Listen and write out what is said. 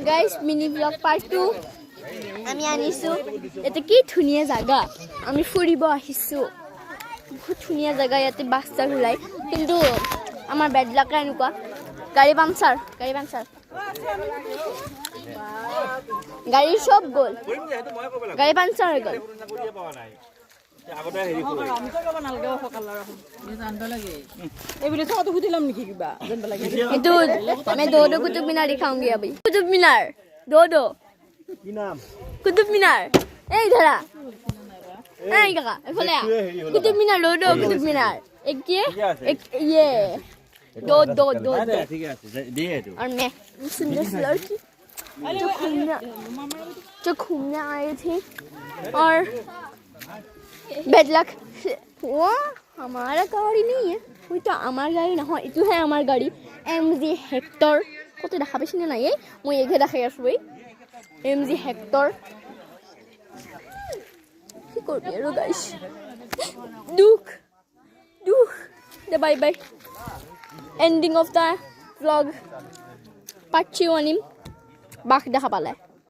guys mini blog part 2 আমি আনিছোঁ ইয়াতে কি ধুনীয়া জাগা আমি ফুৰিব আহিছোঁ বহুত ধুনীয়া জাগা ইয়াতে বাছৰ ওলাই কিন্তু আমাৰ বেড লাক এনেকুৱা গাড়ী পাঞ্চাৰ গাড়ী সব গ'ল গাড়ী পাঞ্চাৰ হৈ গ'ল আগতে হেৰি কৰি আমি তো যাব নালগে সকালৰ জানব লাগে এই বুলি তো সুধিলাম নেকি কিবা জানব লাগে কিন্তু আমি দৌড়ো কুতুব মিনার দিখাऊंगी अभी कुतुब मीनार दो কি নাম कुतुब मीनार এই ধরা এই কাকা এফালে कुतुब मीनार दो कुतुब मीनार एक ये दो ঠিক আছে দিয়ে তো और मैं सुंदर सी लड़की जो घूमने आई थी और बेड लक वो हमारा गाड़ी नहीं है वो तो हमार गाड़ी ना हो इतु है हमार गाड़ी MG हेक्टर কত দেখা পাইছ না এই মই এগে দেখাই আছো এই MG হেক্টৰ কি কৰবি আৰু গাইস দুখ দে bye bye ending of the vlog part 2 আনিম বাক দেখা পালে